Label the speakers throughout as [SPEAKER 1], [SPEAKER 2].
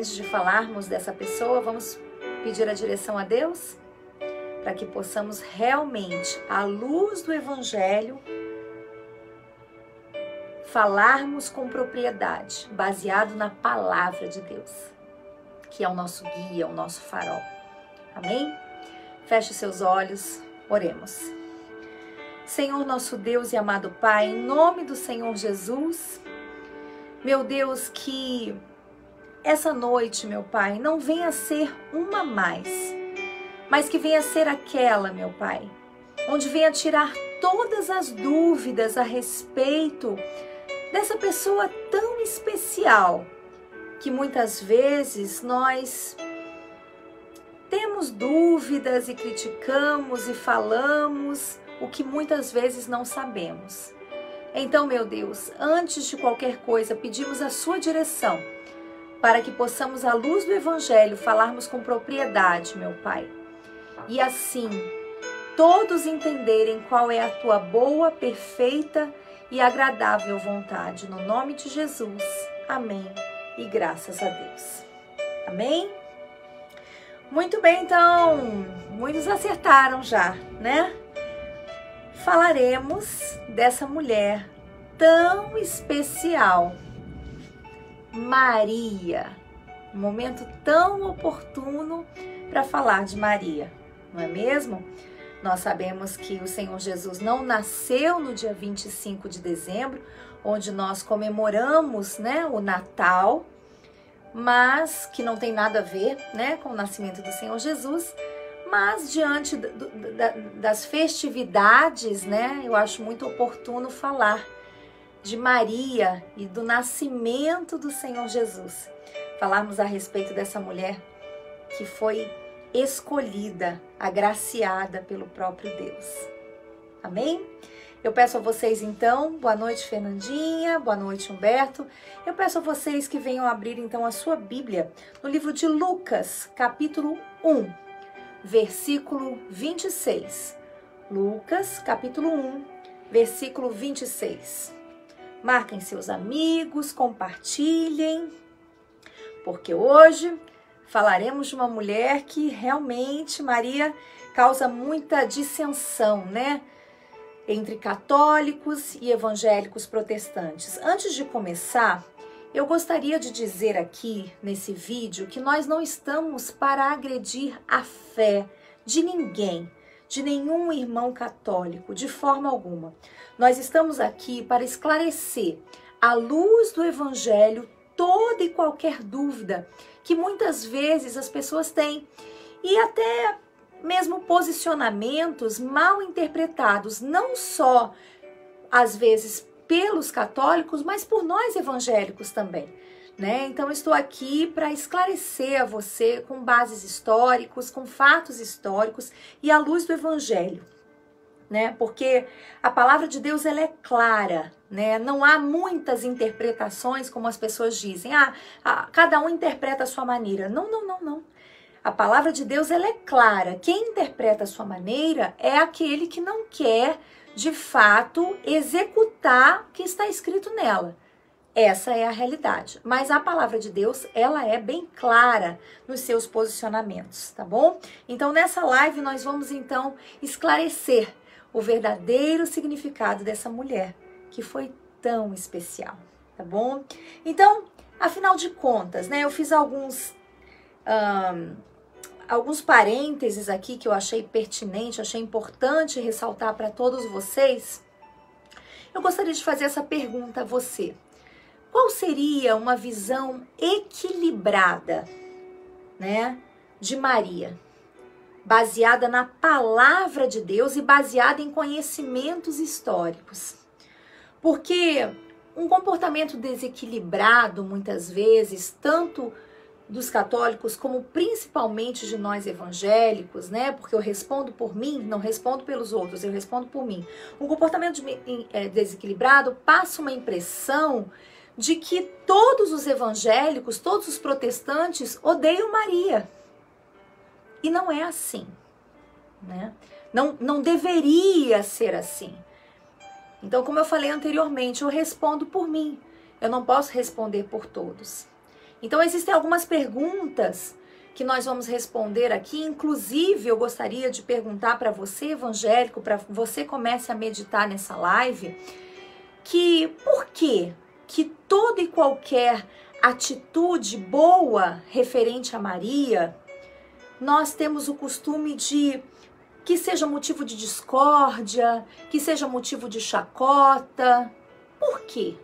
[SPEAKER 1] antes de falarmos dessa pessoa, vamos pedir a direção a Deus para que possamos realmente, à luz do Evangelho, falarmos com propriedade, baseado na palavra de Deus, que é o nosso guia, o nosso farol. Amém? Feche seus olhos, oremos. Senhor nosso Deus e amado Pai, em nome do Senhor Jesus, meu Deus, que essa noite, meu Pai, não venha ser uma mais, mas que venha ser aquela, meu Pai, onde venha tirar todas as dúvidas a respeito dessa pessoa tão especial, que muitas vezes nós temos dúvidas e criticamos e falamos o que muitas vezes não sabemos. Então, meu Deus, antes de qualquer coisa, pedimos a sua direção para que possamos, à luz do Evangelho, falarmos com propriedade, meu Pai. E assim, todos entenderem qual é a tua boa, perfeita e agradável vontade. No nome de Jesus. Amém. E graças a Deus. Amém? Muito bem, então, muitos acertaram já, né? Falaremos dessa mulher tão especial, Maria. Um momento tão oportuno para falar de Maria, não é mesmo? Nós sabemos que o Senhor Jesus não nasceu no dia 25 de dezembro, onde nós comemoramos, né, o Natal, mas que não tem nada a ver, né, com o nascimento do Senhor Jesus. Mas diante das festividades, né, eu acho muito oportuno falar de Maria e do nascimento do Senhor Jesus. Falarmos a respeito dessa mulher que foi escolhida, agraciada pelo próprio Deus. Amém? Eu peço a vocês então, boa noite Fernandinha, boa noite Humberto. Eu peço a vocês que venham abrir então a sua Bíblia no livro de Lucas, capítulo 1, versículo 26. Lucas, capítulo 1, versículo 26. Marquem seus amigos, compartilhem, porque hoje falaremos de uma mulher que realmente, Maria, causa muita dissensão, né? Entre católicos e evangélicos protestantes. Antes de começar, eu gostaria de dizer aqui, nesse vídeo, que nós não estamos para agredir a fé de ninguém, de nenhum irmão católico, de forma alguma. Nós estamos aqui para esclarecer, à luz do Evangelho, toda e qualquer dúvida que muitas vezes as pessoas têm, e até mesmo posicionamentos mal interpretados, não só, às vezes, pelos católicos, mas por nós evangélicos também, né? Então, estou aqui para esclarecer a você com bases históricas, com fatos históricos e à luz do Evangelho, né? Porque a palavra de Deus, ela é clara, né? Não há muitas interpretações, como as pessoas dizem. Cada um interpreta a sua maneira. Não. A palavra de Deus, ela é clara. Quem interpreta a sua maneira é aquele que não quer, de fato, executar o que está escrito nela. Essa é a realidade. Mas a palavra de Deus, ela é bem clara nos seus posicionamentos, tá bom? Então, nessa live, nós vamos, então, esclarecer o verdadeiro significado dessa mulher, que foi tão especial, tá bom? Então, afinal de contas, né, eu fiz alguns parênteses aqui que eu achei pertinente, achei importante ressaltar para todos vocês. Eu gostaria de fazer essa pergunta a você. Qual seria uma visão equilibrada, né, de Maria? Baseada na palavra de Deus e baseada em conhecimentos históricos. Porque um comportamento desequilibrado, muitas vezes, tanto dos católicos, como principalmente de nós evangélicos, né? Porque eu respondo por mim, não respondo pelos outros, eu respondo por mim. Um comportamento desequilibrado passa uma impressão de que todos os evangélicos, todos os protestantes odeiam Maria. E não é assim, né? Não deveria ser assim. Então, como eu falei anteriormente, eu respondo por mim. Eu não posso responder por todos. Então existem algumas perguntas que nós vamos responder aqui. Inclusive, eu gostaria de perguntar para você, evangélico, para você comece a meditar nessa live, que por que toda e qualquer atitude boa referente a Maria, nós temos o costume de que seja motivo de discórdia, que seja motivo de chacota. Por quê?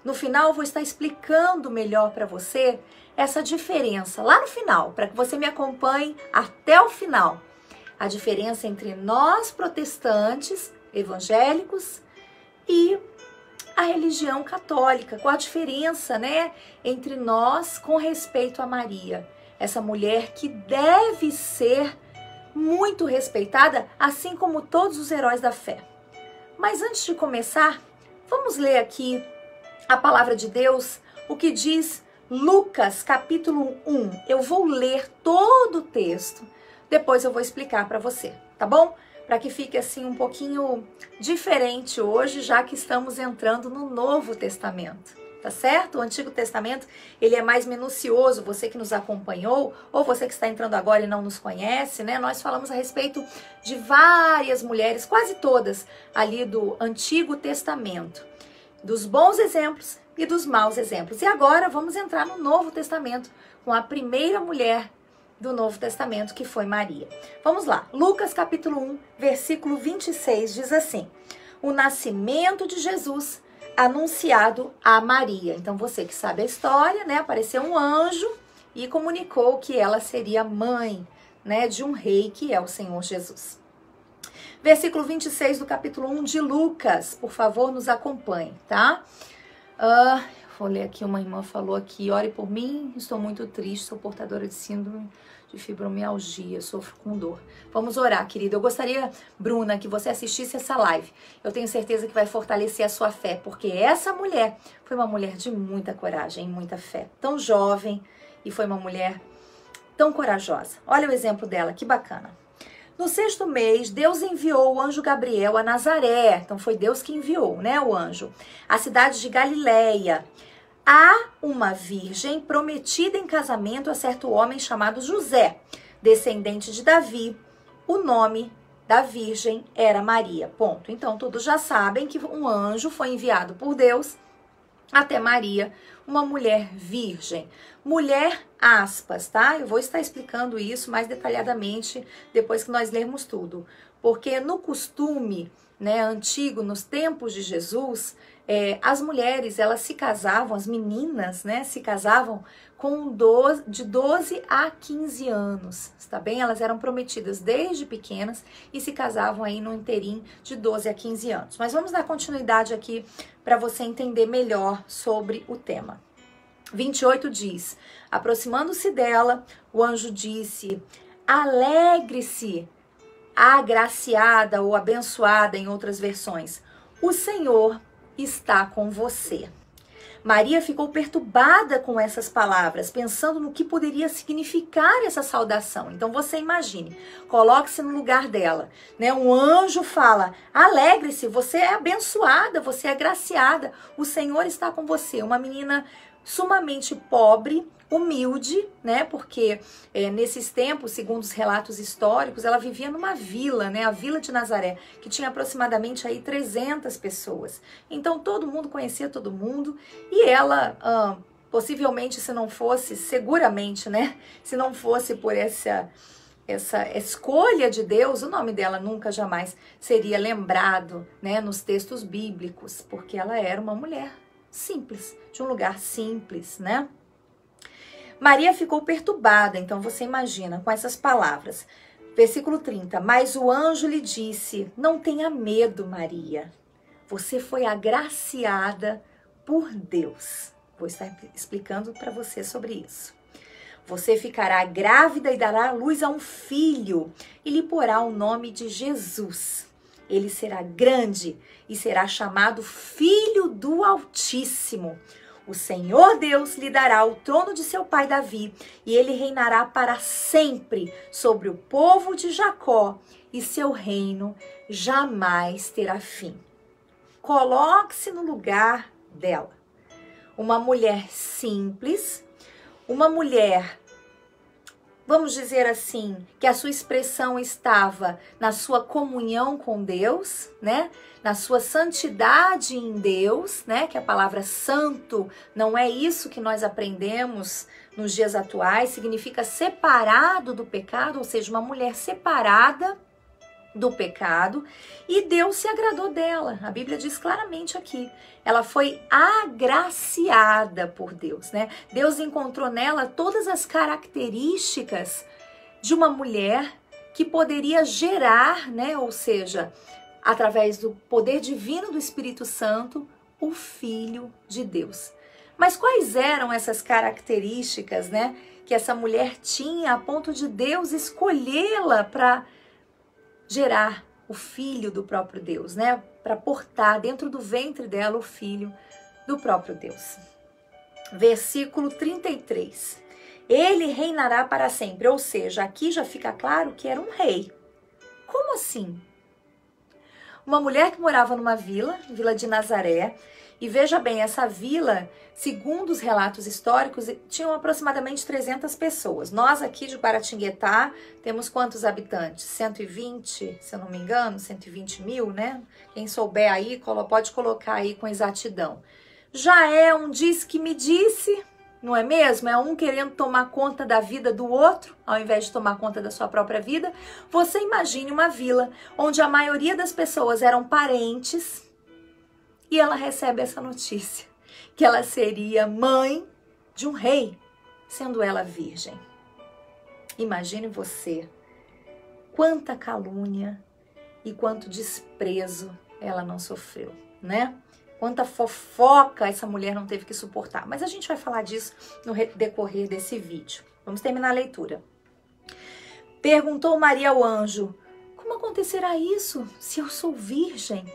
[SPEAKER 1] No final, eu vou estar explicando melhor para você essa diferença lá no final, para que você me acompanhe até o final. A diferença entre nós protestantes, evangélicos, e a religião católica. Qual a diferença, né, entre nós com respeito a Maria? Essa mulher que deve ser muito respeitada, assim como todos os heróis da fé. Mas antes de começar, vamos ler aqui a palavra de Deus, o que diz Lucas capítulo 1. Eu vou ler todo o texto, depois eu vou explicar para você, tá bom? Para que fique assim um pouquinho diferente hoje, já que estamos entrando no Novo Testamento, tá certo? O Antigo Testamento, ele é mais minucioso. Você que nos acompanhou, ou você que está entrando agora e não nos conhece, né? Nós falamos a respeito de várias mulheres, quase todas, ali do Antigo Testamento, dos bons exemplos e dos maus exemplos. E agora vamos entrar no Novo Testamento com a primeira mulher do Novo Testamento, que foi Maria. Vamos lá, Lucas capítulo 1, versículo 26, diz assim: o nascimento de Jesus anunciado a Maria. Então você que sabe a história, né, apareceu um anjo e comunicou que ela seria mãe, né, de um rei que é o Senhor Jesus. Versículo 26 do capítulo 1 de Lucas, por favor, nos acompanhe, tá? Vou ler aqui, uma irmã falou aqui: ore por mim, estou muito triste, sou portadora de síndrome de fibromialgia, sofro com dor. Vamos orar, querida. Eu gostaria, Bruna, que você assistisse essa live. Eu tenho certeza que vai fortalecer a sua fé, porque essa mulher foi uma mulher de muita coragem, muita fé. Tão jovem e foi uma mulher tão corajosa. Olha o exemplo dela, que bacana. No 6º mês, Deus enviou o anjo Gabriel a Nazaré. Então foi Deus que enviou, né, o anjo. A cidade de Galileia. A uma virgem prometida em casamento a certo homem chamado José, descendente de Davi. O nome da virgem era Maria. Ponto. Então todos já sabem que um anjo foi enviado por Deus até Maria, uma mulher virgem. Mulher, aspas, tá? Eu vou estar explicando isso mais detalhadamente depois que nós lermos tudo. Porque no costume, né, antigo, nos tempos de Jesus, as mulheres, elas se casavam, as meninas, né, se casavam de 12 a 15 anos, tá bem? Elas eram prometidas desde pequenas e se casavam aí no interim de 12 a 15 anos. Mas vamos dar continuidade aqui para você entender melhor sobre o tema. 28 diz: aproximando-se dela, o anjo disse: alegre-se, agraciada ou abençoada em outras versões, o Senhor está com você. Maria ficou perturbada com essas palavras, pensando no que poderia significar essa saudação. Então você imagine, coloque-se no lugar dela, né? Um anjo fala: alegre-se, você é abençoada, você é agraciada, o Senhor está com você. Uma menina sumamente pobre, humilde, né? Porque nesses tempos, segundo os relatos históricos, ela vivia numa vila, né? A Vila de Nazaré, que tinha aproximadamente aí 300 pessoas. Então todo mundo conhecia todo mundo e ela, possivelmente, se não fosse, seguramente, né? Se não fosse por essa escolha de Deus, o nome dela nunca jamais seria lembrado, né? Nos textos bíblicos, porque ela era uma mulher simples, de um lugar simples, né? Maria ficou perturbada, então você imagina, com essas palavras. Versículo 30, mas o anjo lhe disse: não tenha medo, Maria, você foi agraciada por Deus. Vou estar explicando para você sobre isso. Você ficará grávida e dará à luz a um filho, e lhe porá o nome de Jesus. Ele será grande e será chamado Filho do Altíssimo. O Senhor Deus lhe dará o trono de seu pai Davi, e ele reinará para sempre sobre o povo de Jacó, e seu reino jamais terá fim. Coloque-se no lugar dela. uma mulher simples, uma mulher, vamos dizer assim, que a sua expressão estava na sua comunhão com Deus, né? Na sua santidade em Deus, né? Que a palavra santo não é isso que nós aprendemos nos dias atuais, significa separado do pecado, ou seja, uma mulher separada do pecado, e Deus se agradou dela. A Bíblia diz claramente aqui, ela foi agraciada por Deus, né? Deus encontrou nela todas as características de uma mulher que poderia gerar, né? Ou seja, através do poder divino do Espírito Santo, o Filho de Deus. Mas quais eram essas características, né? Que essa mulher tinha a ponto de Deus escolhê-la para gerar o filho do próprio Deus, né? Para portar dentro do ventre dela o filho do próprio Deus. Versículo 33. Ele reinará para sempre, ou seja, aqui já fica claro que era um rei. Como assim? Uma mulher que morava numa vila de Nazaré, e veja bem, essa vila, segundo os relatos históricos, tinham aproximadamente 300 pessoas. Nós aqui de Guaratinguetá temos quantos habitantes? 120, se eu não me engano, 120 mil, né? Quem souber aí, pode colocar aí com exatidão. Já é um diz que me disse, não é mesmo? É um querendo tomar conta da vida do outro, ao invés de tomar conta da sua própria vida. Você imagine uma vila onde a maioria das pessoas eram parentes, e ela recebe essa notícia, que ela seria mãe de um rei, sendo ela virgem. Imagine você, quanta calúnia e quanto desprezo ela não sofreu, né? Quanta fofoca essa mulher não teve que suportar. Mas a gente vai falar disso no decorrer desse vídeo. Vamos terminar a leitura. Perguntou Maria ao anjo, como acontecerá isso se eu sou virgem?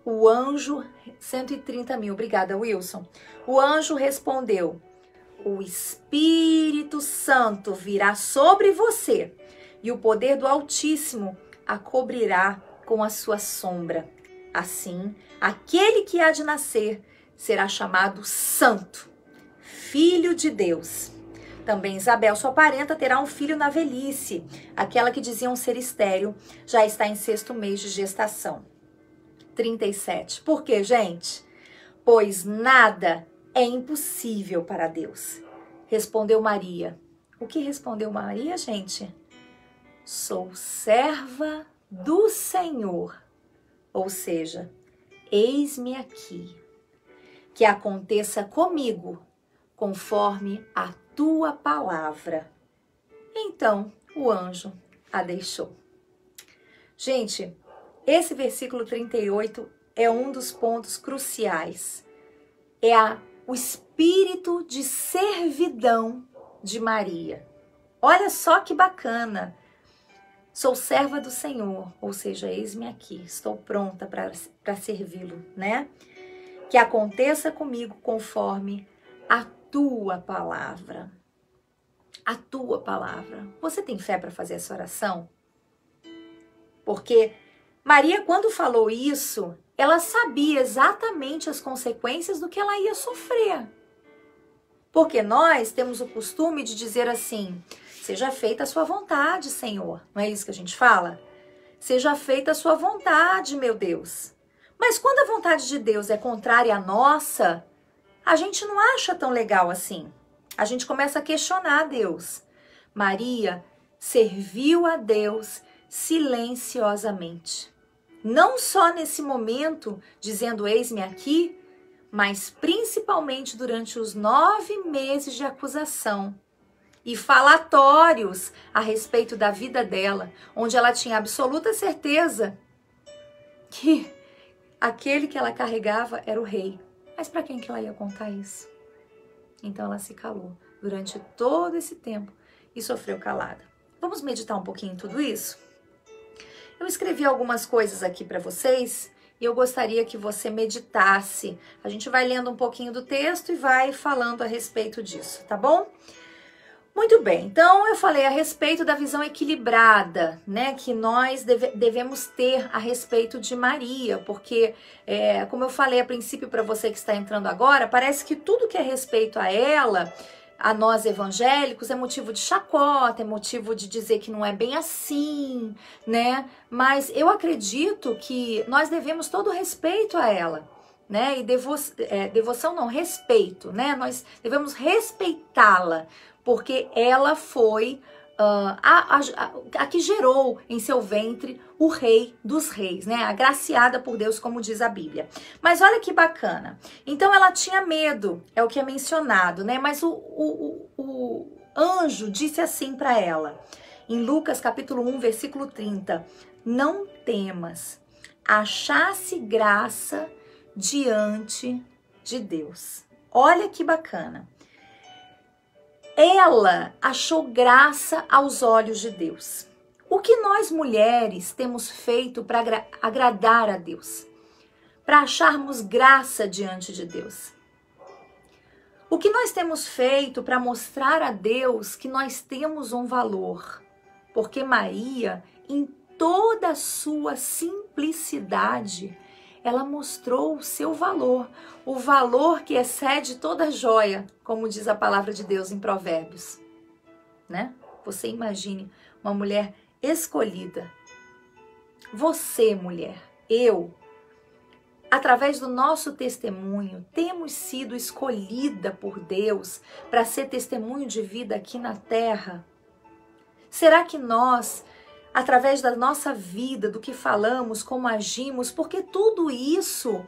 [SPEAKER 1] O anjo, 130 mil, obrigada Wilson. O anjo respondeu, o Espírito Santo virá sobre você e o poder do Altíssimo a cobrirá com a sua sombra. Assim, aquele que há de nascer será chamado Santo, Filho de Deus. Também Isabel, sua parenta, terá um filho na velhice. Aquela que diziam ser estéril já está em 6º mês de gestação. 37. Por quê, gente? Pois nada é impossível para Deus. Respondeu Maria. O que respondeu Maria, gente? Sou serva do Senhor. Ou seja, eis-me aqui. Que aconteça comigo conforme a tua palavra. Então o anjo a deixou. Gente, esse versículo 38 é um dos pontos cruciais. É o espírito de servidão de Maria. Olha só que bacana. Sou serva do Senhor, ou seja, eis-me aqui, estou pronta para servi-lo, né? Que aconteça comigo conforme a tua palavra. A tua palavra. Você tem fé para fazer essa oração? Porque Maria, quando falou isso, ela sabia exatamente as consequências do que ela ia sofrer. Porque nós temos o costume de dizer assim, seja feita a sua vontade, Senhor. Não é isso que a gente fala? Seja feita a sua vontade, meu Deus. Mas quando a vontade de Deus é contrária à nossa, a gente não acha tão legal assim. A gente começa a questionar Deus. Maria serviu a Deus silenciosamente. Não só nesse momento, dizendo eis-me aqui, mas principalmente durante os 9 meses de acusação e falatórios a respeito da vida dela, onde ela tinha absoluta certeza que aquele que ela carregava era o rei. Mas para quem que ela ia contar isso? Então ela se calou durante todo esse tempo e sofreu calada. Vamos meditar um pouquinho em tudo isso? Eu escrevi algumas coisas aqui para vocês e eu gostaria que você meditasse. A gente vai lendo um pouquinho do texto e vai falando a respeito disso, tá bom? Muito bem, então eu falei a respeito da visão equilibrada, né, que nós devemos ter a respeito de Maria, porque, como eu falei a princípio para você que está entrando agora, parece que tudo que é respeito a ela, a nós evangélicos, é motivo de chacota, é motivo de dizer que não é bem assim, né, mas eu acredito que nós devemos todo o respeito a ela, né, e devoção não, respeito, né, nós devemos respeitá-la, porque ela foi a que gerou em seu ventre o rei dos reis, né? Agraciada por Deus, como diz a Bíblia. Mas olha que bacana. Então ela tinha medo, é o que é mencionado, né? Mas o anjo disse assim para ela, em Lucas capítulo 1, versículo 30, não temas, achasse graça diante de Deus. Olha que bacana. Ela achou graça aos olhos de Deus. O que nós mulheres temos feito para agradar a Deus? Para acharmos graça diante de Deus? O que nós temos feito para mostrar a Deus que nós temos um valor? Porque Maria, em toda a sua simplicidade, ela mostrou o seu valor, o valor que excede toda joia, como diz a palavra de Deus em Provérbios, né? Você imagine uma mulher escolhida. Você, mulher, eu, através do nosso testemunho, temos sido escolhida por Deus para ser testemunho de vida aqui na terra. Será que nós, através da nossa vida, do que falamos, como agimos, porque tudo isso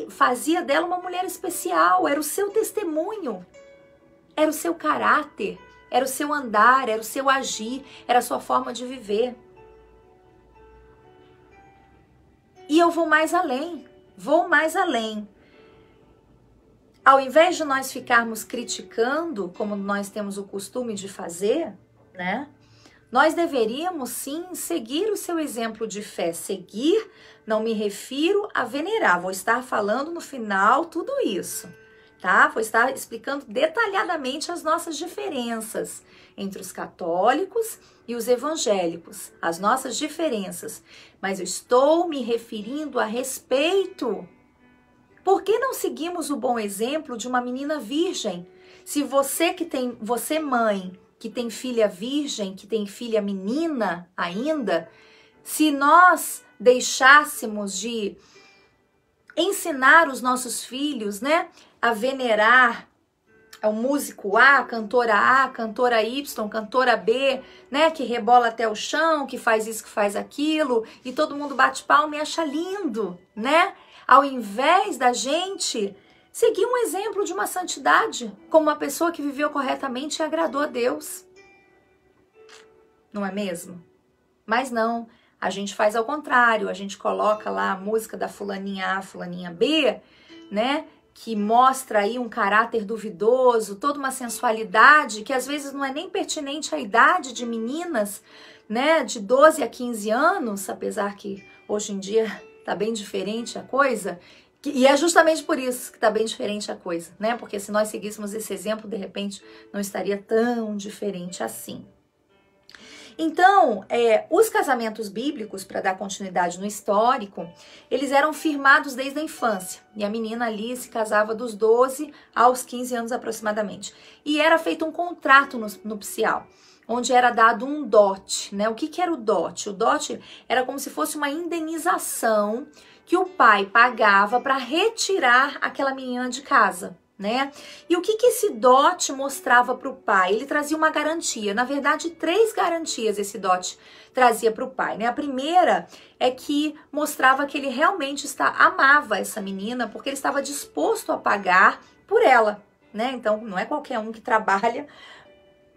[SPEAKER 1] fazia dela uma mulher especial, era o seu testemunho, era o seu caráter, era o seu andar, era o seu agir, era a sua forma de viver. E eu vou mais além, Ao invés de nós ficarmos criticando, como nós temos o costume de fazer, né? Nós deveríamos sim seguir o seu exemplo de fé. Seguir, não me refiro a venerar. Vou estar falando no final tudo isso, tá? Vou estar explicando detalhadamente as nossas diferenças entre os católicos e os evangélicos. As nossas diferenças. Mas eu estou me referindo a respeito. Por que não seguimos o bom exemplo de uma menina virgem? Se você mãe, que tem filha virgem, que tem filha menina ainda, se nós deixássemos de ensinar os nossos filhos, né, a venerar o músico A, cantora Y, cantora B, né, que rebola até o chão, que faz isso, que faz aquilo, e todo mundo bate palma e acha lindo, né? Ao invés da gente seguir um exemplo de uma santidade, como uma pessoa que viveu corretamente e agradou a Deus. Não é mesmo? Mas não, a gente faz ao contrário, a gente coloca lá a música da fulaninha A, fulaninha B, né? Que mostra aí um caráter duvidoso, toda uma sensualidade que às vezes não é nem pertinente à idade de meninas, né? De 12 a 15 anos, apesar que hoje em dia tá bem diferente a coisa. E é justamente por isso que tá bem diferente a coisa, né? Porque se nós seguíssemos esse exemplo, de repente, não estaria tão diferente assim. Então, os casamentos bíblicos, para dar continuidade no histórico, eles eram firmados desde a infância. E a menina ali se casava dos 12 aos 15 anos aproximadamente. E era feito um contrato nupcial, onde era dado um dote, né? O que era o dote? O dote era como se fosse uma indenização que o pai pagava para retirar aquela menina de casa, né? E o que esse dote mostrava para o pai? Ele trazia uma garantia, na verdade 3 garantias esse dote trazia para o pai, né? A primeira é que mostrava que ele realmente amava essa menina, porque ele estava disposto a pagar por ela, né? Então não é qualquer um que trabalha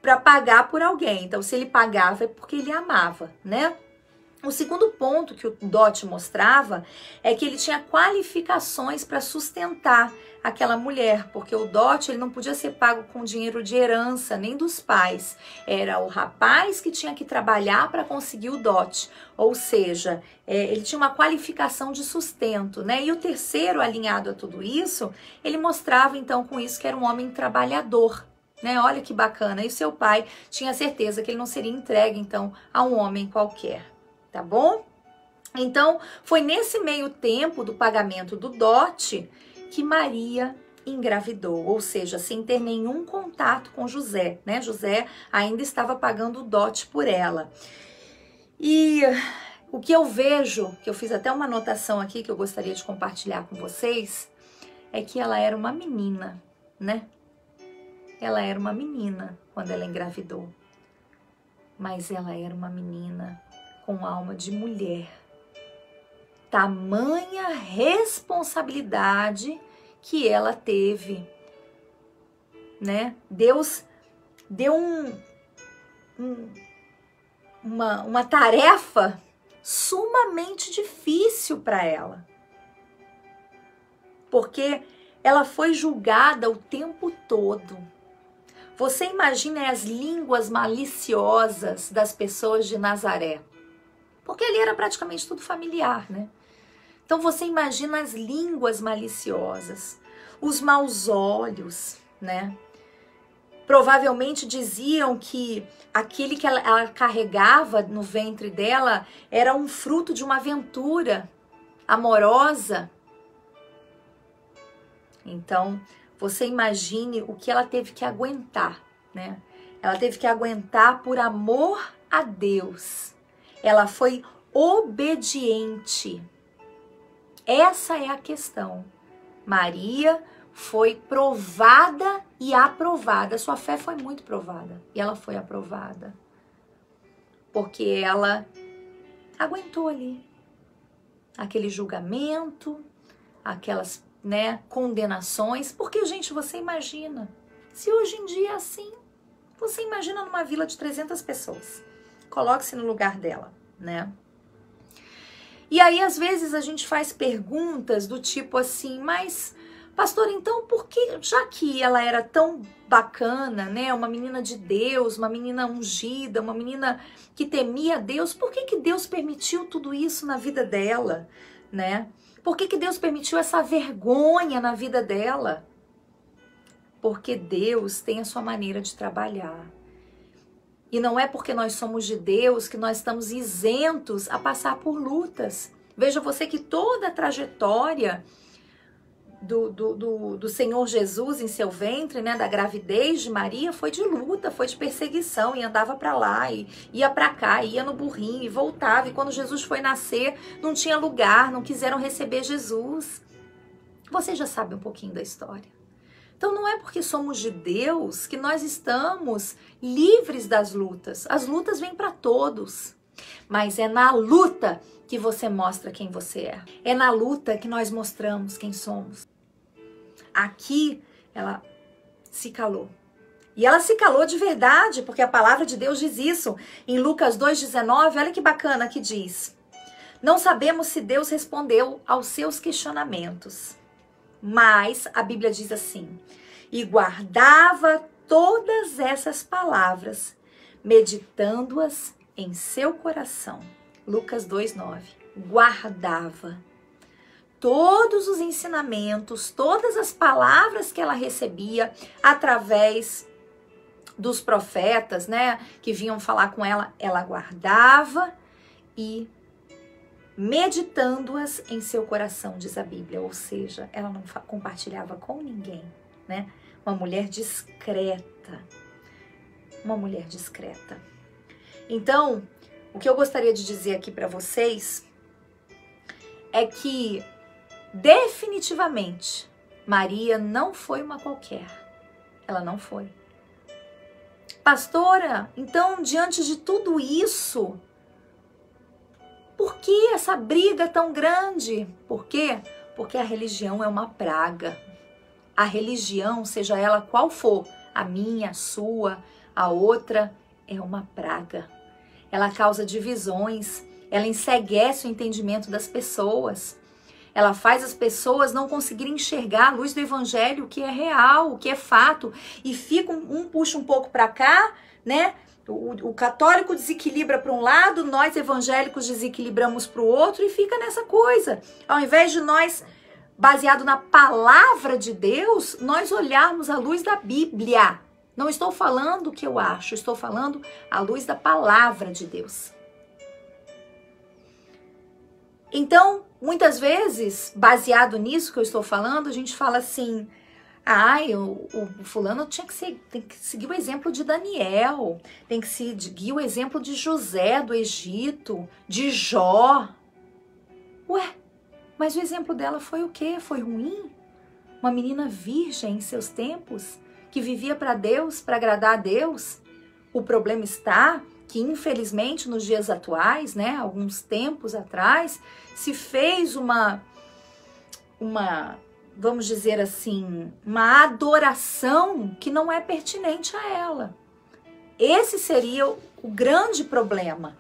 [SPEAKER 1] para pagar por alguém, então se ele pagava é porque ele amava, né? O segundo ponto que o dote mostrava é que ele tinha qualificações para sustentar aquela mulher, porque o dote ele não podia ser pago com dinheiro de herança, nem dos pais. Era o rapaz que tinha que trabalhar para conseguir o dote, ou seja, ele tinha uma qualificação de sustento, né? E o terceiro, alinhado a tudo isso, ele mostrava então com isso que era um homem trabalhador, né? Olha que bacana. E seu pai tinha certeza que ele não seria entregue, então, a um homem qualquer, tá bom? Então, foi nesse meio tempo do pagamento do dote que Maria engravidou, ou seja, sem ter nenhum contato com José, né? José ainda estava pagando o dote por ela. E o que eu vejo, que eu fiz até uma anotação aqui que eu gostaria de compartilhar com vocês, é que ela era uma menina, né? Ela era uma menina quando ela engravidou, mas ela era uma menina com alma de mulher. Tamanha responsabilidade que ela teve, né? Deus deu uma tarefa sumamente difícil para ela, porque ela foi julgada o tempo todo. Você imagina as línguas maliciosas das pessoas de Nazaré, porque ali era praticamente tudo familiar, né? Então você imagina as línguas maliciosas, os maus olhos, né? Provavelmente diziam que aquele que ela carregava no ventre dela era um fruto de uma aventura amorosa. Então, você imagine o que ela teve que aguentar, né? Ela teve que aguentar por amor a Deus. Ela foi obediente. Essa é a questão. Maria foi provada e aprovada. Sua fé foi muito provada e ela foi aprovada. Porque ela aguentou ali aquele julgamento, aquelas, né, condenações. Porque, gente, você imagina, se hoje em dia é assim, você imagina numa vila de 300 pessoas. Coloque-se no lugar dela, né? E aí, às vezes, a gente faz perguntas do tipo assim, mas, pastor, então por que, já que ela era tão bacana, né, uma menina de Deus, uma menina ungida, uma menina que temia Deus, por que Deus permitiu tudo isso na vida dela, né? Por que Deus permitiu essa vergonha na vida dela? Porque Deus tem a sua maneira de trabalhar. E não é porque nós somos de Deus que nós estamos isentos a passar por lutas. Veja você que toda a trajetória do Senhor Jesus em seu ventre, né, da gravidez de Maria, foi de luta, foi de perseguição, e andava para lá, e ia para cá, ia no burrinho, e voltava. E quando Jesus foi nascer, não tinha lugar, não quiseram receber Jesus. Você já sabe um pouquinho da história. Então não é porque somos de Deus que nós estamos livres das lutas. As lutas vêm para todos. Mas é na luta que você mostra quem você é. É na luta que nós mostramos quem somos. Aqui ela se calou. E ela se calou de verdade, porque a palavra de Deus diz isso. Em Lucas 2,19, olha que bacana que diz. Não sabemos se Deus respondeu aos seus questionamentos. Mas a Bíblia diz assim, e guardava todas essas palavras, meditando-as em seu coração. Lucas 2,9. Guardava todos os ensinamentos, todas as palavras que ela recebia através dos profetas, né, que vinham falar com ela, ela guardava e meditando-as em seu coração, diz a Bíblia. Ou seja, ela não compartilhava com ninguém, né? Uma mulher discreta. Uma mulher discreta. Então, o que eu gostaria de dizer aqui para vocês é que, definitivamente, Maria não foi uma qualquer. Ela não foi. Pastora, então, diante de tudo isso, por que essa briga tão grande? Por quê? Porque a religião é uma praga. A religião, seja ela qual for, a minha, a sua, a outra, é uma praga. Ela causa divisões, ela enceguece o entendimento das pessoas. Ela faz as pessoas não conseguirem enxergar a luz do evangelho, o que é real, o que é fato. E fica um puxa um pouco para cá, né? O católico desequilibra para um lado, nós evangélicos desequilibramos para o outro e fica nessa coisa. Ao invés de nós, baseado na palavra de Deus, nós olharmos a luz da Bíblia, Não estou falando o que eu acho, estou falando à luz da palavra de Deus. Então, muitas vezes, baseado nisso que eu estou falando, a gente fala assim, o fulano tem que seguir o exemplo de Daniel, tem que seguir o exemplo de José do Egito, de Jó. Ué, mas o exemplo dela foi o quê? Foi ruim? Uma menina virgem em seus tempos, que vivia para Deus, para agradar a Deus? O problema está que, infelizmente, nos dias atuais, né, alguns tempos atrás, se fez uma, vamos dizer assim, uma adoração que não é pertinente a ela. Esse seria o grande problema.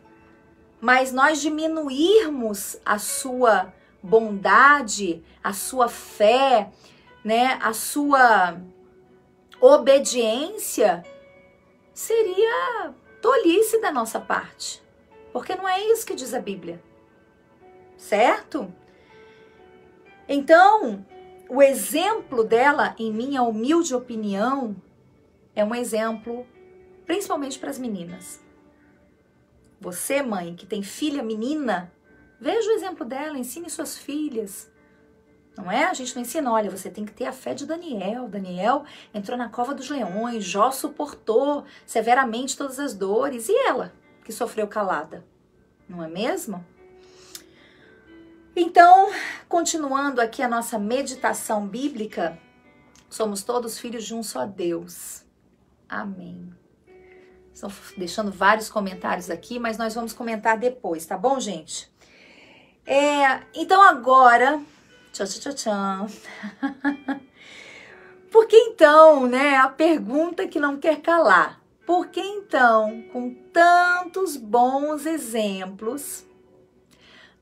[SPEAKER 1] Mas nós diminuirmos a sua bondade, a sua fé, né, a sua obediência, seria tolice da nossa parte. Porque não é isso que diz a Bíblia. Certo? Então, o exemplo dela, em minha humilde opinião, é um exemplo principalmente para as meninas. Você, mãe, que tem filha menina, veja o exemplo dela, ensine suas filhas. Não é? A gente não ensina, olha, você tem que ter a fé de Daniel. Daniel entrou na cova dos leões, Jó suportou severamente todas as dores. E ela, que sofreu calada? Não é mesmo? Então, continuando aqui a nossa meditação bíblica, somos todos filhos de um só Deus. Amém. Estão deixando vários comentários aqui, mas nós vamos comentar depois, tá bom, gente? Então agora... Tchau, tchau, tchau, tchau. Por que então, né, a pergunta que não quer calar? Por que então, com tantos bons exemplos,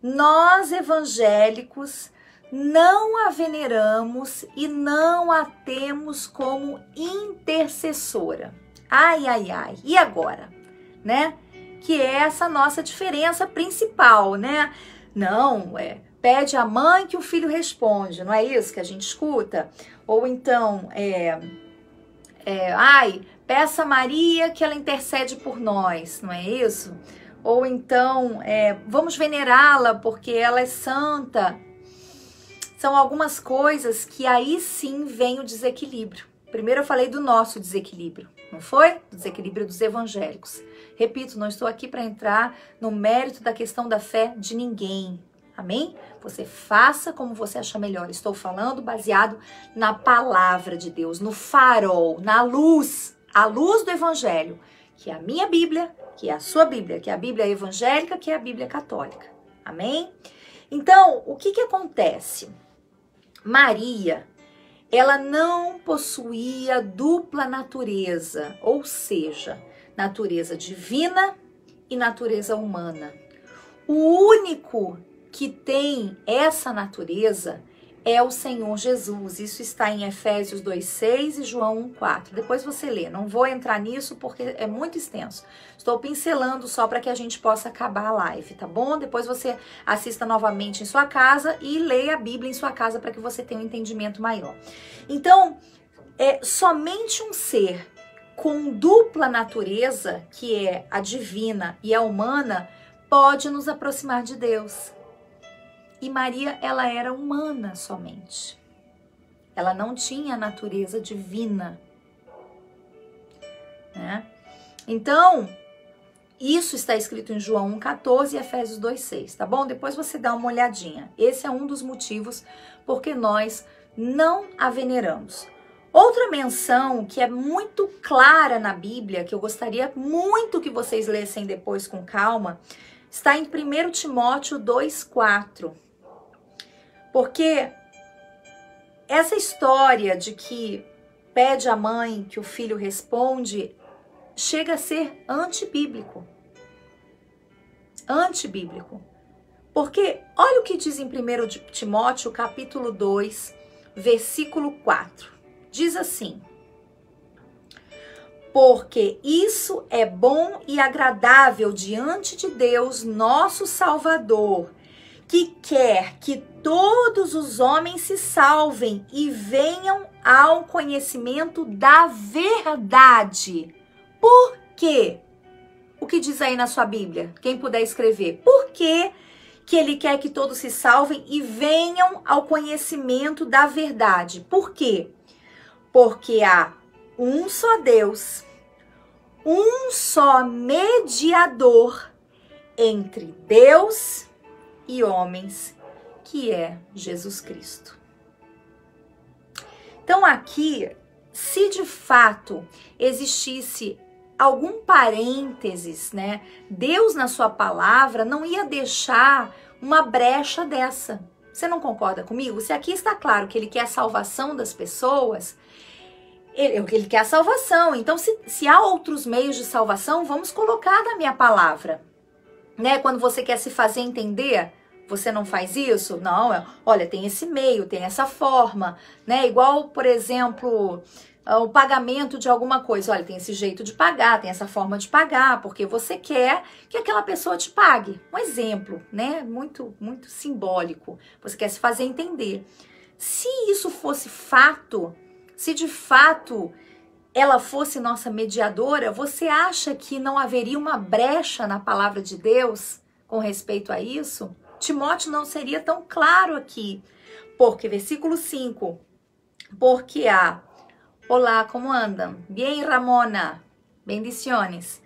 [SPEAKER 1] nós evangélicos não a veneramos e não a temos como intercessora? Ai, ai, ai. E agora? Né? Que é essa nossa diferença principal, né? Não, pede a mãe que o filho responde, não é isso que a gente escuta? Ou então, peça a Maria que ela intercede por nós, não é isso? Ou então, vamos venerá-la porque ela é santa. São algumas coisas que aí sim vem o desequilíbrio. Primeiro eu falei do nosso desequilíbrio, não foi? Do desequilíbrio dos evangélicos. Repito, não estou aqui para entrar no mérito da questão da fé de ninguém. Amém? Você faça como você achar melhor. Estou falando baseado na palavra de Deus, no farol, na luz, a luz do evangelho, que é a minha Bíblia, que é a sua Bíblia, que é a Bíblia evangélica, que é a Bíblia católica. Amém? Então, o que acontece? Maria, ela não possuía dupla natureza, ou seja, natureza divina e natureza humana. O único que tem essa natureza é o Senhor Jesus. Isso está em Efésios 2:6 e João 1:4. Depois você lê. Não vou entrar nisso porque é muito extenso. Estou pincelando só para que a gente possa acabar a live, tá bom? Depois você assista novamente em sua casa e leia a Bíblia em sua casa para que você tenha um entendimento maior. Então, somente um ser com dupla natureza, que é a divina e a humana, pode nos aproximar de Deus. E Maria, ela era humana somente. Ela não tinha a natureza divina, né? Então, isso está escrito em João 1:14 e Efésios 2:6, tá bom? Depois você dá uma olhadinha. Esse é um dos motivos porque nós não a veneramos. Outra menção que é muito clara na Bíblia, que eu gostaria muito que vocês lessem depois com calma, está em 1 Timóteo 2:4. Porque essa história de que pede à mãe que o filho responde chega a ser antibíblico. Antibíblico. Porque olha o que diz em 1 Timóteo capítulo 2, versículo 4. Diz assim: porque isso é bom e agradável diante de Deus, nosso Salvador, que quer que todos os homens se salvem e venham ao conhecimento da verdade. Por quê? O que diz aí na sua Bíblia? Quem puder escrever. Por que ele quer que todos se salvem e venham ao conhecimento da verdade? Por quê? Porque há um só Deus, um só mediador entre Deus e homens, que é Jesus Cristo. Então aqui, se de fato existisse algum parênteses, né? Deus na sua palavra não ia deixar uma brecha dessa. Você não concorda comigo? Se aqui está claro que ele quer a salvação das pessoas, ele quer a salvação. Então, se há outros meios de salvação, vamos colocar na minha palavra. Né? Quando você quer se fazer entender, você não faz isso? Não, olha, tem esse meio, tem essa forma, né? Igual, por exemplo, o pagamento de alguma coisa. Olha, tem esse jeito de pagar, tem essa forma de pagar, porque você quer que aquela pessoa te pague. Um exemplo, né? Muito, muito simbólico. Você quer se fazer entender. Se isso fosse fato, se de fato ela fosse nossa mediadora, você acha que não haveria uma brecha na palavra de Deus com respeito a isso? Timóteo não seria tão claro aqui, porque versículo 5, porque olá, como andam? Bien, Ramona, bendiciones.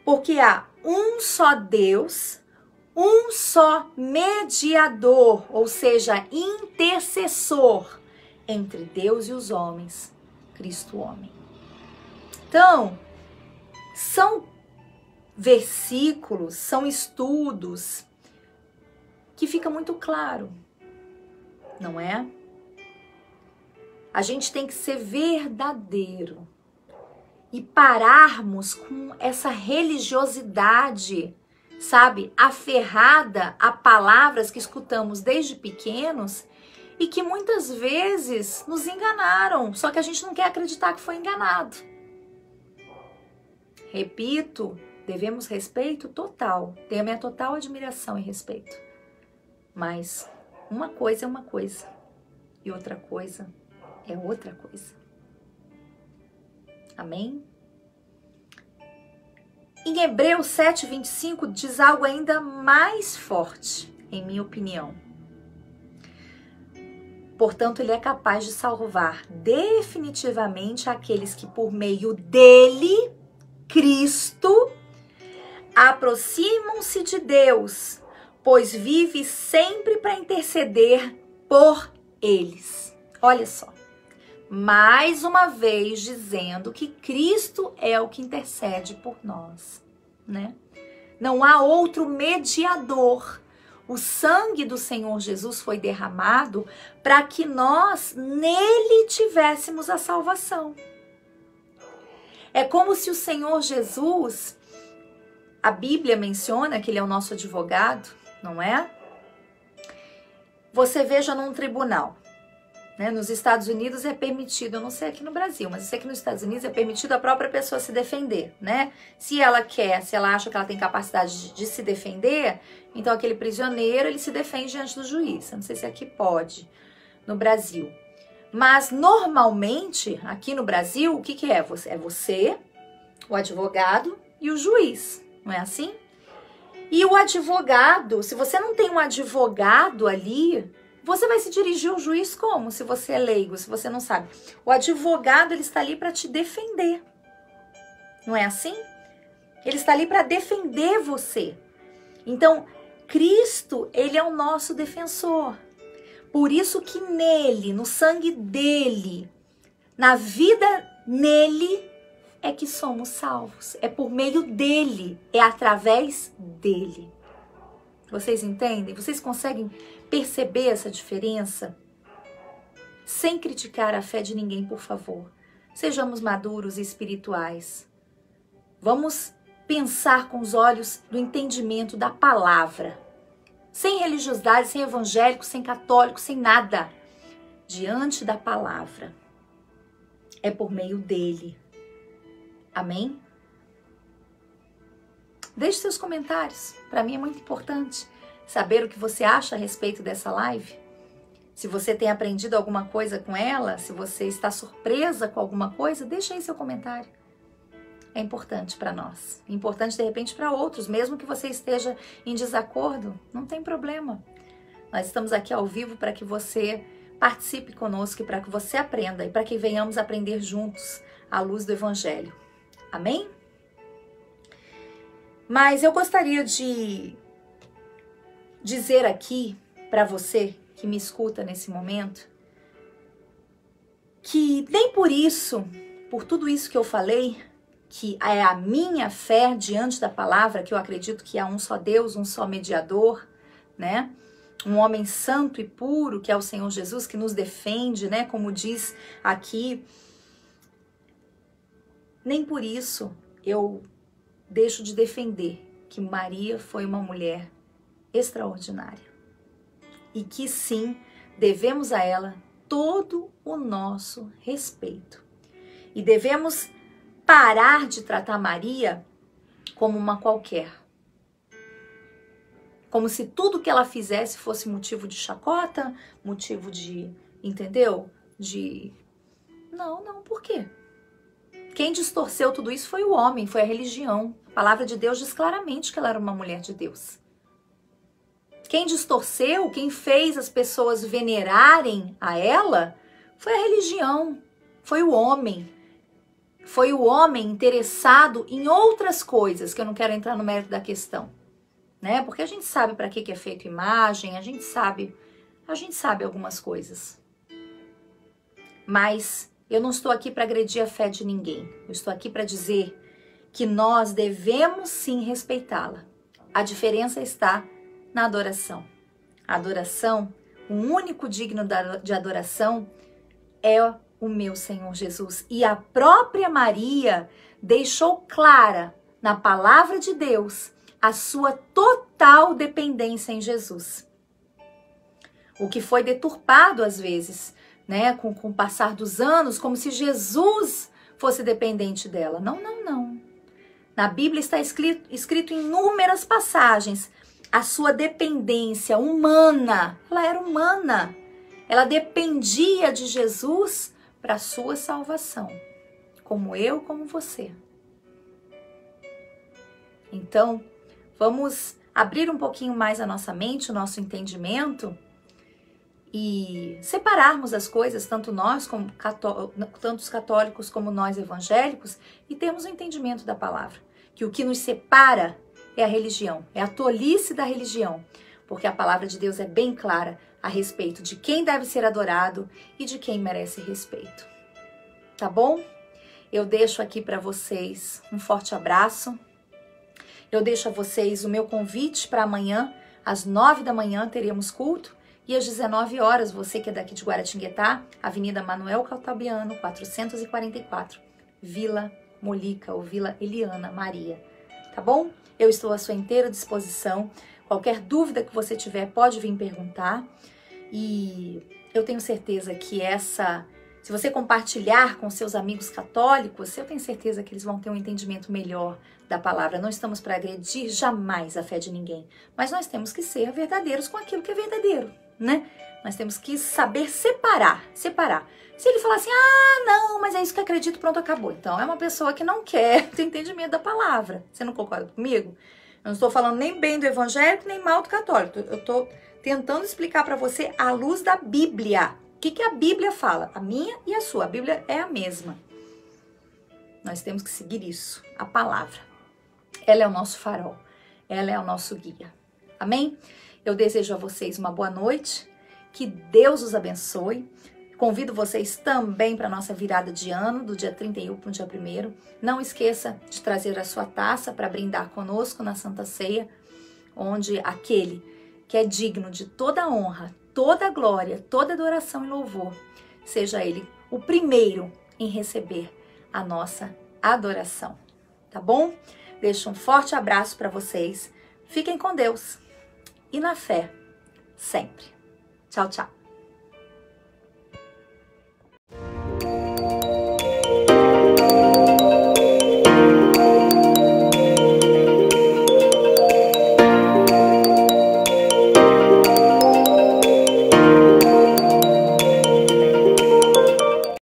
[SPEAKER 1] Porque há um só Deus, um só mediador, ou seja, intercessor entre Deus e os homens, Cristo homem. Então, são versículos, são estudos que fica muito claro, não é? A gente tem que ser verdadeiro e pararmos com essa religiosidade, sabe, aferrada a palavras que escutamos desde pequenos e que muitas vezes nos enganaram, só que a gente não quer acreditar que foi enganado. Repito, devemos respeito total, tenho a minha total admiração e respeito. Mas uma coisa é uma coisa e outra coisa é outra coisa. Amém? Em Hebreus 7:25 diz algo ainda mais forte, em minha opinião. Portanto, ele é capaz de salvar definitivamente aqueles que por meio dele, Cristo, aproximam-se de Deus, pois vive sempre para interceder por eles. Olha só, mais uma vez dizendo que Cristo é o que intercede por nós, né? Não há outro mediador. O sangue do Senhor Jesus foi derramado para que nós nele tivéssemos a salvação. É como se o Senhor Jesus, a Bíblia menciona que ele é o nosso advogado, não é? Você veja num tribunal, né? Nos Estados Unidos é permitido, eu não sei aqui no Brasil, mas eu sei que nos Estados Unidos é permitido a própria pessoa se defender, né? Se ela quer, se ela acha que ela tem capacidade de se defender, então aquele prisioneiro, ele se defende diante do juiz. Eu não sei se aqui pode, no Brasil. Mas normalmente, aqui no Brasil, o que é? É você, o advogado e o juiz, não é assim? E o advogado, se você não tem um advogado ali, você vai se dirigir ao juiz como? Se você é leigo, se você não sabe. O advogado, ele está ali para te defender. Não é assim? Ele está ali para defender você. Então, Cristo, ele é o nosso defensor. Por isso que nele, no sangue dele, na vida nele, é que somos salvos. É por meio dele, é através dele. Vocês entendem? Vocês conseguem perceber essa diferença? Sem criticar a fé de ninguém, por favor. Sejamos maduros e espirituais. Vamos pensar com os olhos do entendimento da palavra. Sem religiosidade, sem evangélico, sem católico, sem nada. Diante da palavra. É por meio dele. Amém? Deixe seus comentários. Para mim é muito importante saber o que você acha a respeito dessa live. Se você tem aprendido alguma coisa com ela, se você está surpresa com alguma coisa, deixa aí seu comentário. É importante para nós, é importante de repente para outros, mesmo que você esteja em desacordo, não tem problema. Nós estamos aqui ao vivo para que você participe conosco e para que você aprenda e para que venhamos aprender juntos à luz do Evangelho. Amém? Mas eu gostaria de dizer aqui para você que me escuta nesse momento, que nem por isso, por tudo isso que eu falei, que é a minha fé diante da palavra, que eu acredito que há um só Deus, um só mediador, né? Um homem santo e puro, que é o Senhor Jesus, que nos defende, né? Como diz aqui. Nem por isso eu deixo de defender que Maria foi uma mulher extraordinária. E que sim, devemos a ela todo o nosso respeito. E devemos parar de tratar Maria como uma qualquer. Como se tudo que ela fizesse fosse motivo de chacota, motivo de, entendeu? Não, por quê? Quem distorceu tudo isso foi o homem, foi a religião. A palavra de Deus diz claramente que ela era uma mulher de Deus. Quem distorceu, quem fez as pessoas venerarem a ela, foi a religião, foi o homem. Foi o homem interessado em outras coisas, que eu não quero entrar no mérito da questão, né? Porque a gente sabe para que é feito imagem, a gente sabe algumas coisas. Mas eu não estou aqui para agredir a fé de ninguém. Eu estou aqui para dizer que nós devemos sim respeitá-la. A diferença está na adoração. A adoração, o único digno de adoração é o meu Senhor Jesus. E a própria Maria deixou clara na palavra de Deus a sua total dependência em Jesus. O que foi deturpado às vezes, né, com o passar dos anos, como se Jesus fosse dependente dela. Não. Na Bíblia está escrito em inúmeras passagens a sua dependência humana. Ela era humana. Ela dependia de Jesus para a sua salvação, como eu, como você. Então, vamos abrir um pouquinho mais a nossa mente, o nosso entendimento e separarmos as coisas, tanto nós, tanto os católicos como nós evangélicos, e termos o entendimento da palavra. Que o que nos separa é a religião, é a tolice da religião, porque a palavra de Deus é bem clara a respeito de quem deve ser adorado e de quem merece respeito. Tá bom? Eu deixo aqui para vocês um forte abraço. Eu deixo a vocês o meu convite para amanhã, às 9 da manhã, teremos culto. E às 19 horas, você que é daqui de Guaratinguetá, Avenida Manuel Caltabiano, 444, Vila Molica ou Vila Eliana Maria. Tá bom? Eu estou à sua inteira disposição. Qualquer dúvida que você tiver, pode vir perguntar. E eu tenho certeza que se você compartilhar com seus amigos católicos, eu tenho certeza que eles vão ter um entendimento melhor da palavra. Não estamos para agredir jamais a fé de ninguém, mas nós temos que ser verdadeiros com aquilo que é verdadeiro, né? Nós temos que saber separar. Se ele falar assim, não, mas é isso que eu acredito, pronto, acabou. Então, é uma pessoa que não quer ter entendimento da palavra. Você não concorda comigo? Eu não estou falando nem bem do evangélico, nem mal do católico. Eu estou tentando explicar para você à luz da Bíblia. O que a Bíblia fala? A minha e a sua. A Bíblia é a mesma. Nós temos que seguir isso, a palavra. Ela é o nosso farol. Ela é o nosso guia. Amém? Eu desejo a vocês uma boa noite. Que Deus os abençoe. Convido vocês também para a nossa virada de ano, do dia 31 para o dia 1º. Não esqueça de trazer a sua taça para brindar conosco na Santa Ceia, onde aquele que é digno de toda honra, toda glória, toda adoração e louvor, seja ele o primeiro em receber a nossa adoração. Tá bom? Deixo um forte abraço para vocês. Fiquem com Deus e na fé, sempre. Tchau, tchau.